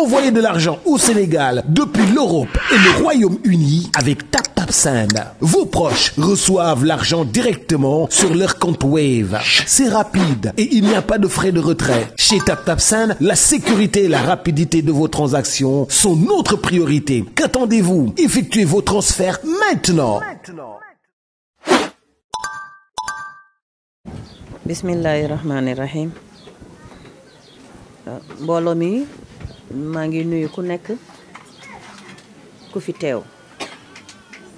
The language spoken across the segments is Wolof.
Envoyez de l'argent au Sénégal depuis l'Europe et le Royaume-Uni avec TapTapSend. Vos proches reçoivent l'argent directement sur leur compte Wave. C'est rapide et il n'y a pas de frais de retrait. Chez TapTapSend, la sécurité et la rapidité de vos transactions sont notre priorité. Qu'attendez-vous? Effectuez vos transferts maintenant. Bismillahirrahmanirrahim. Mbooloo mi maa ngi nuyu ku nekk ku fi teew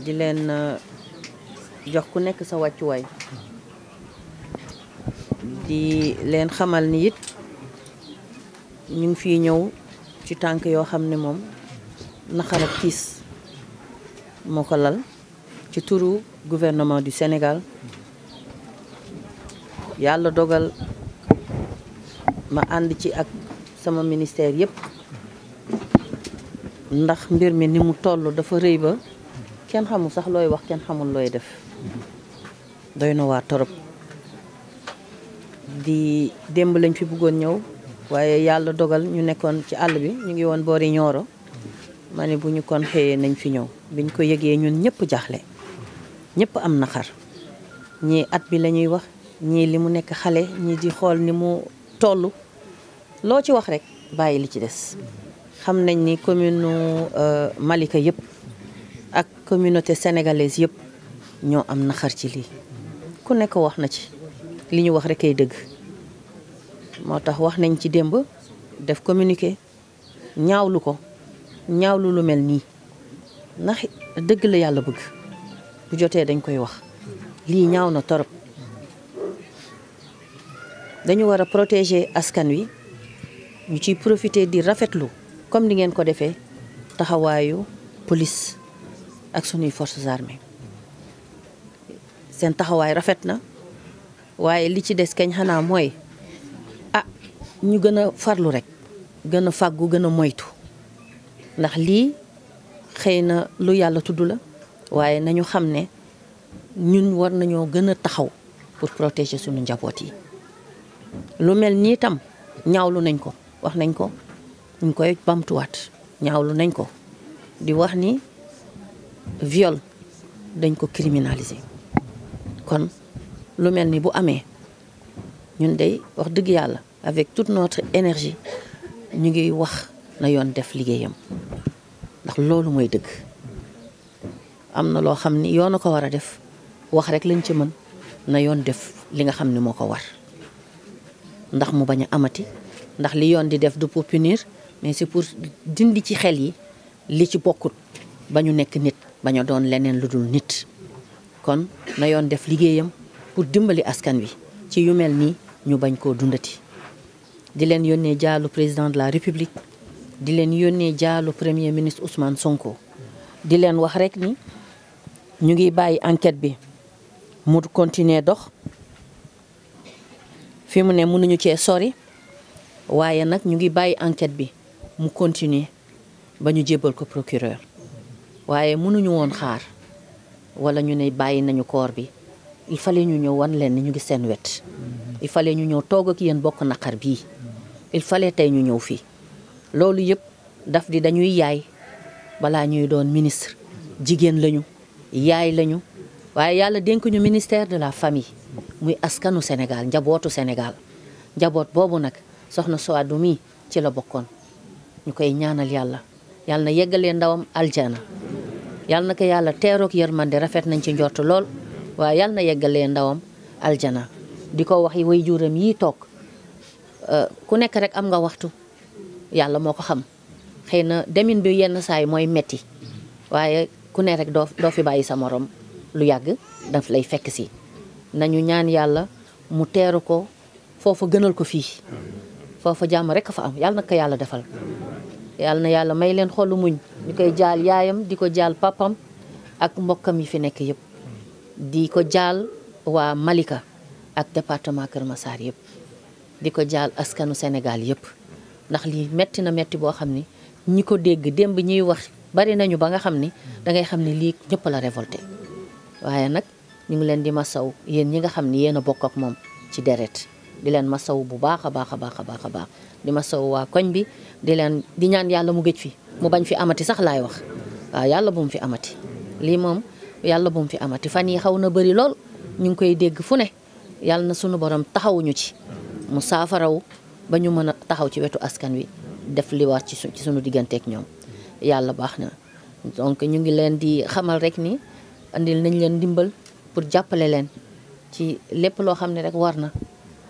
di leen jox ku nekk sa wàccuwaay di leen xamal ni it ñu ngi fii ñëw ci tànk yoo xam ne moom naxar ak tiis moo ko lal ci turu gouvernement du Sénégal. Yàlla dogal ma ànd ci ak sama ministère yépp ndax mbir mi ni mu toll dafa rëy ba kenn xamul sax looy wax kenn xamul looy def doy na waa torop di démb lañ fi bëggoon ñëw waaye yàlla dogal ñu nekkoon ci àll bi ñu ngi woon boori Nioro ma ne bu ñu kon xëyee nañ fi ñëw biñ ko yëgee ñun ñëpp jaaxle ñëpp am naqar ñii at bi lañuy wax ñii li mu nekk xale ñii di xool ni mu toll loo ci wax rek bàyyi li ci des xam nañ ni commune Malika yëpp ak communauté sénégalaise yëpp ñoo am naxar ci lii ku nekk wax na ci li ñu wax rek ay dëgg moo tax wax nañ ci démb def communiqué ñaawlu ko ñaawlu lu mel nii ndax dëgg la yàlla bëgg bu jotee dañ koy wax lii ñaaw na torop dañu war a protéger askan wi ñu ciy profiter di rafetlu comme ni ngeen ko defee taxawaayu police ak sunuy forces armées seen taxawaay rafet na waaye li ci des kañ xanaa mooy ñu gën a farlu rek gën a fàggu gën a moytu ndax lii xëy na lu yàlla tudd la waaye nañu xam ne ñun war nañoo gën a taxaw pour protéger sunu njaboot yi. lu mel nii tam ñaawlu nañ ko wax nañ ko ñu koy bamtuwaat ñaawlu nañ ko di wax ni viol dañ ko criminaliser kon lu mel ni bu amee ñun dey wax dëgg yàlla avec toute notre énergie ñu ngi wax na yoon def liggéeyam ndax loolu mooy dëgg am na loo xam ni yoon a ko war a def wax rek lañ ci mën na yoon def li nga xam ni moo ko war ndax mu bañ a amati ndax li yoon di def du pour punir mais c'est pour dindi ci xel yi li ci bokkut ba ñu nekk nit bañ a doon leneen lu dul nit kon na yoon def liggéeyam pour dimbali askan wi ci yu mel nii ñu bañ koo dundati di leen yónnee jaalu président de la république di leen yónnee jaalu premier ministre Ousmane Sonko di leen wax rek ni ñu ngi bàyyi enquête bi mu continuer dox fi mu ne mënuñu cee sori waaye nag ñu ngi bàyyi enquête bi mu continuer ba ñu jébbal ko procureur waaye mënuñu woon xaar wala ñu ne bàyyi nañu corps bi il fallait ñu ñëw wan leen ni ñu ngi seen wet il fallait ñu ñëw toog ak yéen bokk naqar bii il fallait tey ñu ñëw fii loolu yëpp daf di dañuy yaay balaa ñuy doon ministre jigéen lañu yaay lañu waaye yàlla dénk ñu ministère de la famille muy askanu Sénégal njabootu Sénégal njaboot boobu nag soxna Souadou mi ci la bokkoon ñu koy ñaanal yàlla na yeggalee ndawam aljana yàlla na ko yàlla teeroog yërmande rafet nañ ci njort lool waaye yàlla na yeggalee ndawam aljana di ko wax yi way juuram yi toog ku nekk rek am nga waxtu yàlla moo ko xam xëy na demin bi yenn saay mooy metti waaye ku ne rek doo fi bàyyi sa morom lu yàgg daf lay fekk si nañu ñaan yàlla mu teeru ko foofu gënal ko fii foofu jàmm rek fa am yàlla na ko yàlla defal yàlla na yàlla may leen xolu muñ ñu koy jaal yaayam di ko jaal papam ak mbokkam yi fi nekk yëpp di ko jaal waa Malika ak département Kër Massar yëpp di ko jaal askanu Sénégal yëpp ndax lii metti na metti boo xam ni ñi ko dégg démb ñuy wax bari nañu ba nga xam ni dangay xam ni lii ñëpp la révolté waaye nag ñu ngi leen di masaw yéen ñi nga xam ni yéen a bokk ak moom ci deret di leen masaw bu baax a baax a baax a baax a baax di masaw waa koñ bi di ñaan yàlla mu gëj fi mu bañ fi amati sax laay wax waaw yàlla bu mu fi amati lii moom yàlla bu mu fi amati fan yi xaw na bëri lool ñu ngi koy dégg fu ne yàlla na sunu borom taxawuñu ci mu saafaraw ba ñu mën a taxaw ci wetu askan wi def li war ci sunu digganteek ñoom yàlla baax na donc ñu ngi leen di xamal rek ni andil nañ leen ndimbal pour jàppale leen ci lépp loo xam ne rek war na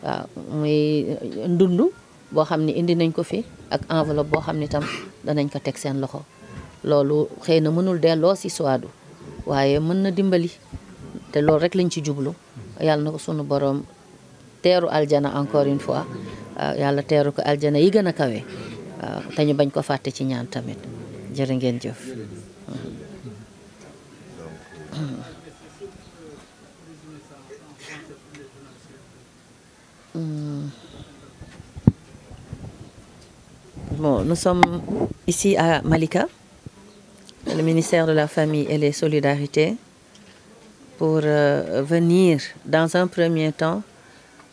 waaw muy ndund boo xam ne indi nañ ko fi ak enveloppe boo xam ne tam danañ ko teg seen loxo loolu xëy na mënul delloo si Souadou waaye mën na dimbali te loolu rek lañ ci jublu yàlla na ko sunu borom teeru aljana encore une fois waaw yàlla teeru ko aljana yi gën a kawe waaw te ñu bañ ko fàtte ci ñaan tamit jërë ngeen jëf. Bon, nous sommes ici à Malika, le ministère de la Famille et des Solidarités, pour venir, dans un premier temps,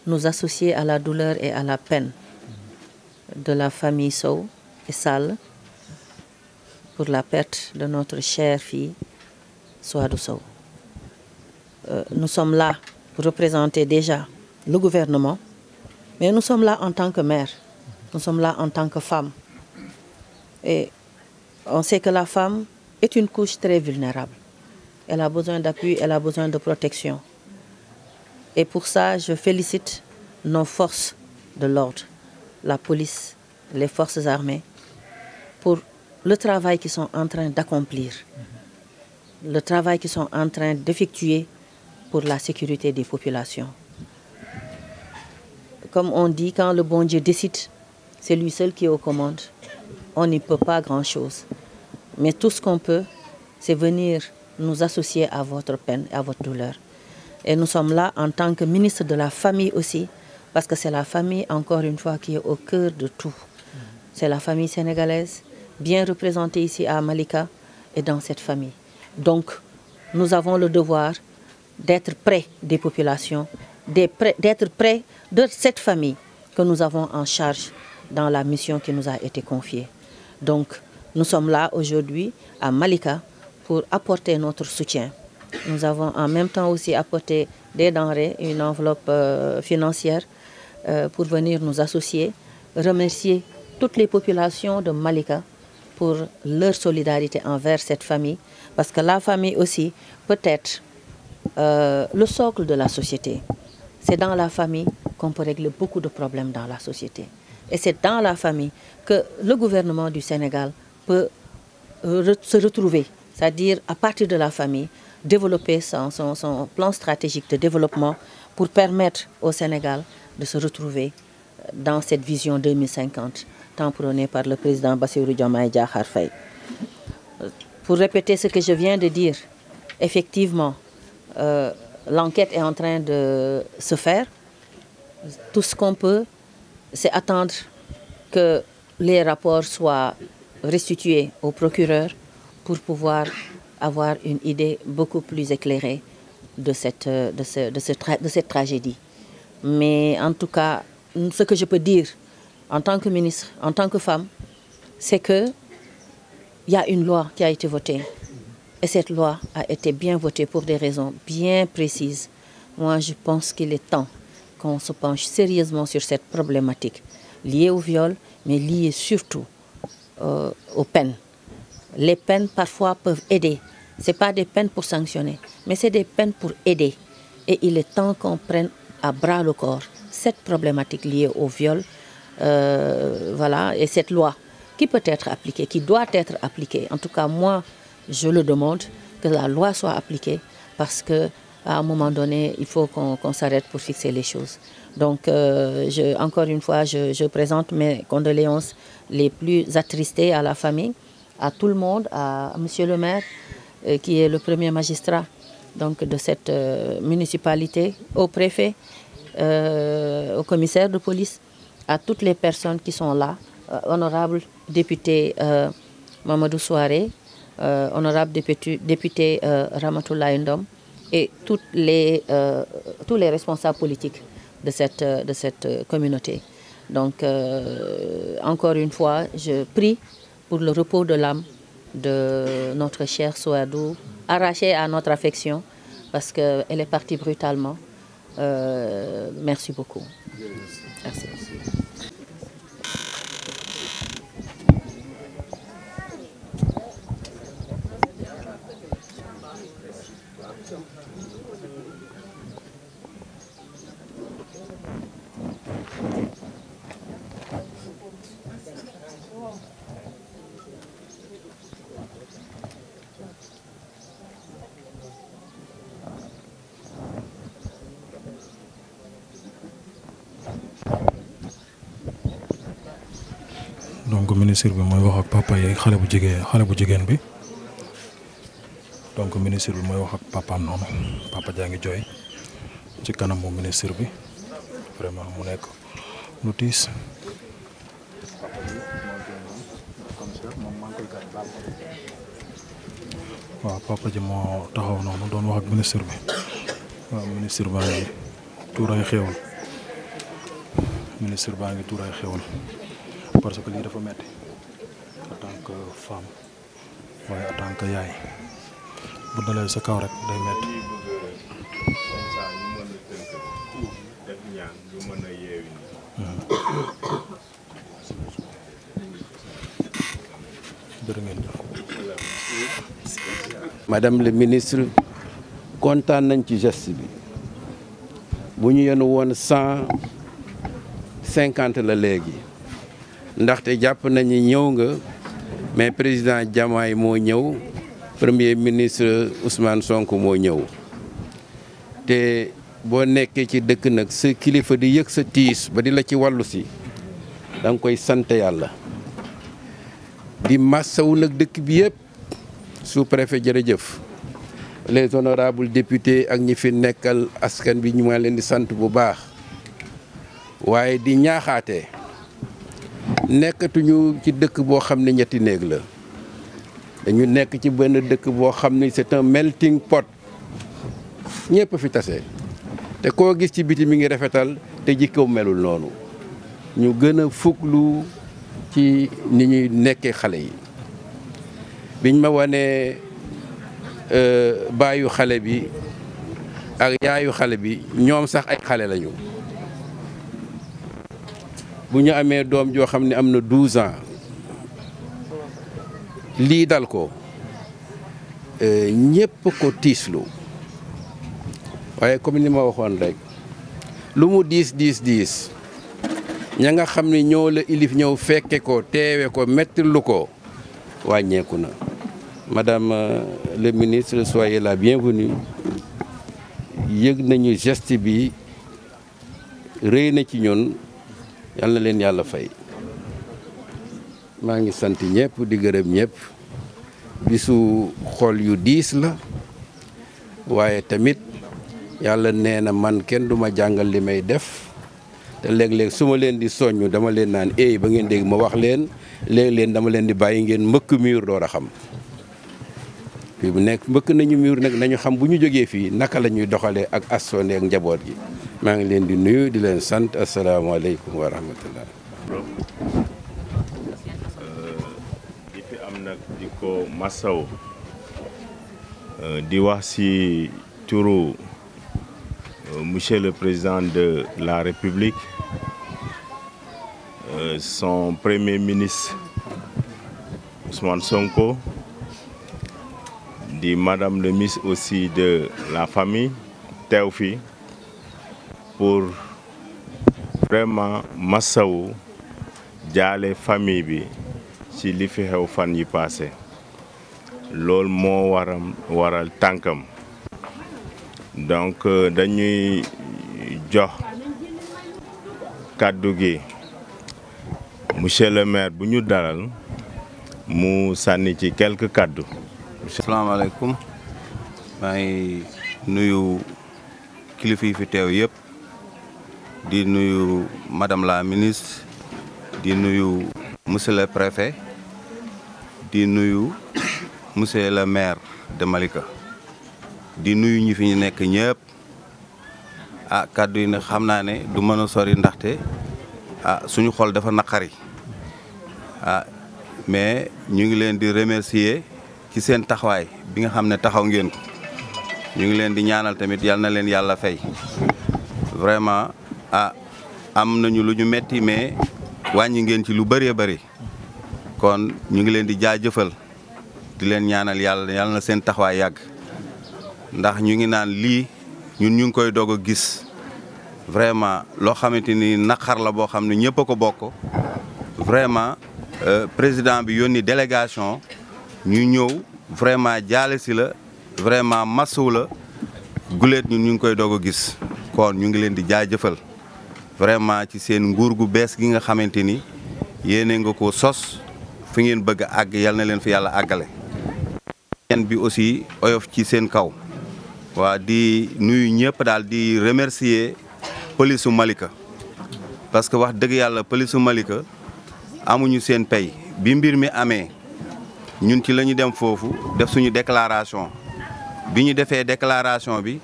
nous associer à la douleur et à la peine de la famille Sow et Sall pour la perte de notre chère fille, Souadou Sow. Nous sommes là pour représenter déjà le gouvernement, mais nous sommes là en tant que mère, nous sommes là en tant que femme. Et on sait que la femme est une couche très vulnérable. Elle a besoin d'appui, elle a besoin de protection. Et pour ça, je félicite nos forces de l'ordre, la police, les forces armées, pour le travail qu'ils sont en train d'accomplir, le travail qu'ils sont en train d'effectuer pour la sécurité des populations. Comme on dit, quand le bon Dieu décide, c'est lui seul qui est aux commandes. On n'y peut pas grand-chose. Mais tout ce qu'on peut, c'est venir nous associer à votre peine et à votre douleur. Et nous sommes là en tant que ministre de la Famille aussi, parce que c'est la famille, encore une fois, qui est au cœur de tout. C'est la famille sénégalaise, bien représentée ici à Malika et dans cette famille. Donc, nous avons le devoir d'être près des populations, d'être près de cette famille que nous avons en charge dans la mission qui nous a été confiée. Donc, nous sommes là aujourd'hui à Malika pour apporter notre soutien. Nous avons en même temps aussi apporté des denrées, une enveloppe financière pour venir nous associer, remercier toutes les populations de Malika pour leur solidarité envers cette famille, parce que la famille aussi peut être le socle de la société. C'est dans la famille qu'on peut régler beaucoup de problèmes dans la société. Et c'est dans la famille que le gouvernement du Sénégal peut se retrouver, c'est-à-dire à partir de la famille, développer son plan stratégique de développement pour permettre au Sénégal de se retrouver dans cette vision 2050, tant prônée par le président Bassirou Diomaye Diakhar Faye. Pour répéter ce que je viens de dire, effectivement, l'enquête est en train de se faire. Tout ce qu'on peut, c'est attendre que les rapports soient restitués au procureur pour pouvoir avoir une idée beaucoup plus éclairée de cette tragédie. Mais en tout cas, ce que je peux dire en tant que ministre, en tant que femme, c'est qu'il y a une loi qui a été votée. Et cette loi a été bien votée pour des raisons bien précises. Moi, je pense qu'il est temps qu'on se penche sérieusement sur cette problématique liée au viol, mais liée surtout aux peines. Les peines, parfois, peuvent aider. Ce n'est pas des peines pour sanctionner, mais c'est des peines pour aider. Et il est temps qu'on prenne à bras le corps cette problématique liée au viol, voilà, et cette loi qui peut être appliquée, qui doit être appliquée. En tout cas, moi, je le demande, que la loi soit appliquée, parce qu'à un moment donné, il faut qu'on s'arrête pour fixer les choses. Donc, encore une fois, je présente mes condoléances les plus attristées à la famille, à tout le monde, à monsieur le maire, qui est le premier magistrat donc, de cette municipalité, au préfet, au commissaire de police, à toutes les personnes qui sont là, honorable député Mamadou Souaré, honorable député Ramatoulaye Ndom et tous les responsables politiques. de cette communauté. Donc, encore une fois, je prie pour le repos de l'âme de notre chère Souadou, arrachée à notre affection, parce qu'elle est partie brutalement. Merci beaucoup. Merci. donc ministre bi mooy wax ak papa yi xale bu jigéen bi donc ministre bi mooy wax ak papaam noonu papa jaa ngi jooy ci kanamu ministre bi vraiment mu nekk lu tiis. waaw papa ji moo taxaw noonu doon wax ak ministre bi waaw ministre baa ngi tuur ay xéewal parce que lii dafa metti en tant que femme waaye en tant que yaay bu dalee sa kaw rek day metti. Madame le ministre kontaan nañ ci geste bi bu ñu yenu woon 150 la léegi ndaxte jàpp nañu ñëw nga mais président Diomaye moo ñëw premier ministre Ousmane Sonko moo ñëw te boo nekkee ci dëkk nag sa kilifa di yëg sa tiis ba di la ci wàllu si da nga koy sant yàlla di massawu nag dëkk bi yëpp sous-préfet jërëjëf les honorables députés ak ñi fi nekkal askan bi ñu ma leen di sant bu baax waaye di ñaaxaatee nekkatuñu ci dëkk boo xam ne ñetti néeg la dañu nekk ci benn dëkk boo xam ne c'est un melting pot ñëpp fi tase te koo gis ci biti mi ngi rafetal te jikko melul noonu ñu gën a fuglu ci ni ñuy nekkee xale yi biñ ma wanee baayu xale bi ak yaayu xale bi ñoom sax ay xale lañu bu ñu amee doom joo xam ne am na 12 ans lii dal ko ñépp ko tiislu waaye comme ni ma waxoon rek lu mu diis ña nga xam ne ñoo la ilif ñëw fekke ko teewe ko metti lu ko wàññeeku na. Madame le ministre, soyez la bienvenue. yëg nañu geste bi rëy na ci ñun yal na leen yàlla fay maa ngi sant ñëpp di gërëm ñëpp bisu xol yu diis la waaye tamit yàlla nee na man kenn duma jàngal li may def te léeg-léeg su ma leen di soññu dama leen naan ba ngeen dégg ma wax leen léeg-léeg dama leen di bàyyi ngeen mbëkk mur door a xam fii bu nekk mbëkk nañu mur nag nañu xam bu ñu jógee fii naka la ñuy doxalee ak askan ak njaboot gi maa ngi leen di nuyu di leen sant asalaamaaleykum wa rahmatullah. di fi am nag di ko masaw di wax ci turu monsieur le président de la République son premier ministre Ousmane Sonko. di madame le ministre aussi de la famille teew fi pour vraiment massawu jaale famille bi ci li fi xew fan yi passé loolu moo waral tànkam donc dañuy jox kàddu gi monsieur le maire bu ñu dalal mu sànni ci quelques kàddu. asalaamaaleykum maa ngi nuyu kilifa yi fi teew yëpp di nuyu madame la ministre di nuyu monsieur le préfet di nuyu monsieur le maire de Malika di nuyu ñi fi ñu nekk ñëpp kàddu yi nag xam naa ne du mën a sori ndaxte suñu xol dafa naqari mais ñu ngi leen di remercier ci seen taxawaay bi nga xam ne taxaw ngeen ko ñu ngi leen di ñaanal tamit yal na leen yàlla fay vraiment am nañu lu ñu metti mais wàññi ngeen ci lu bëree bëri kon ñu ngi leen di jaajëfal di leen ñaanal yàlla na seen taxawaay yàgg ndax ñu ngi naan lii ñun ñu ngi koy doog a gis vraiment loo xamante ni naqar la boo xam ne ñëpp a ko bokk vraiment président bi yónni délégation ñu ñëw vraiment jaale si la vraiment masu la guleet ñun ñu ngi koy doog a gis kon ñu ngi leen di jaajëfal vraiment ci seen nguur gu bees gi nga xamante ni yéene nga ko sos fi ngeen bëgg a àgg yal na leen fi yàlla àggale. yéen bi aussi oyof ci seen kaw waa di nuyu ñëpp daal di remercier police su Malika parce que wax dëgg yàlla police su Malika amuñu seen pay bi mbir mi amee ñun ci la ñu dem foofu def suñu déclaration bi ñu defee déclaration bi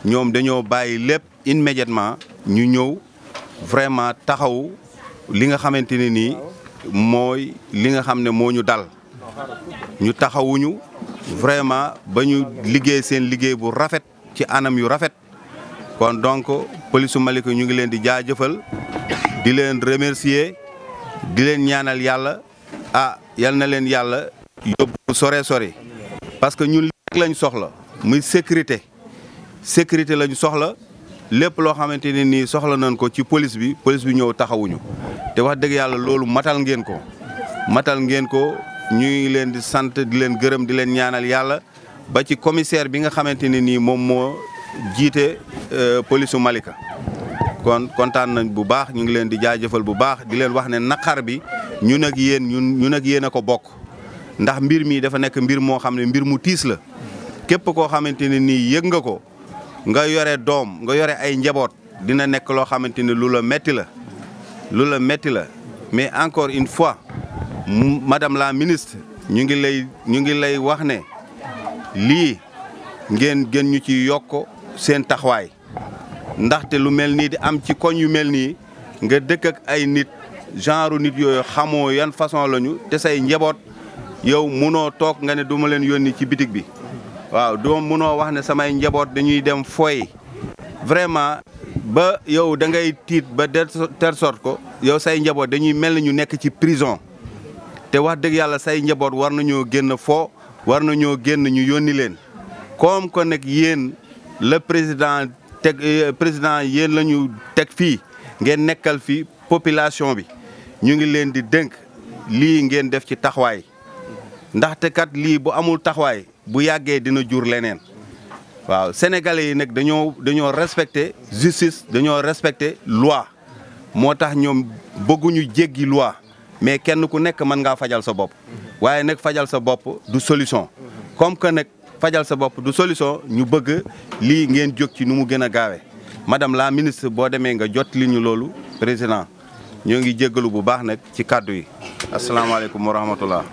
ñoom dañoo bàyyi lépp immédiatement ñu ñëw vraiment taxaw li nga xamante ne nii mooy li nga xam ne moo ñu dal ñu taxawuñu vraiment ba ñu liggéey seen liggéey bu rafet ci anam yu rafet kon donc police su Malika ñu ngi leen di jaajëfal di leen remercier di leen ñaanal yàlla yal na leen yàlla yóbbu sore sore parce que ñun li rek lañ soxla muy sécurité lañu soxla lépp loo xamante ne nii soxla nañ ko ci police bi ñëw taxawuñu te wax dëgg yàlla loolu matal ngeen ko ñu ngi leen di sant di leen gërëm di leen ñaanal yàlla ba ci commissaire bi nga xamante ne nii moom moo jiite police su Malika kon kontaan nañ bu baax ñu ngi leen di jaajëfal bu baax di leen wax ne naqar bi ñun ak yéen a ko bokk ndax mbir mi dafa nekk mbir moo xam ne mbir mu tiis la képp koo xamante ne nii yëg nga ko nga yore doom nga yore ay njaboot dina nekk loo xamante ne lu la metti la mais encore une fois madame la ministre ñu ngi lay wax ne lii ngeen gën ñu ci yokk seen taxawaay ndaxte lu mel nii di am ci koñ yu mel nii nga dëkk ak ay nit genre nit yooyu xamoo yan façon lañu te say njaboot yow munoo toog nga ne duma leen yónni ci bitig bi waaw doo munoo wax ne samay njaboot dañuy dem fooy vraiment ba yow da ngay tiit ba de telle sorte ko yow say njaboot dañuy mel ni ñu nekk ci prison te wax dëgg yàlla say njaboot war nañoo génn foo war nañoo génn ñu yónni leen comme que nag yéen le président yéen la ñu teg fii ngeen nekkal fi population bi ñu ngi leen di dénk lii ngeen def ci taxawaay ndaxte kat lii bu amul taxawaay bu yàggee dina jur leneen waaw sénégalais yi nag dañoo respecter justice dañoo respecter loi moo tax ñoom bëgguñu jéggi loi mais kenn ku nekk mën ngaa fajal sa bopp waaye nag fajal sa bopp du solution comme que nag fajal sa bopp du solution ñu bëgg lii ngeen jóg ci nu mu gën a gaawee madame la ministre boo demee nga jot li ñu loolu président ñoo ngi jéggalu bu baax nag ci kàddu yi asalaamaaleykum wa rahmatullah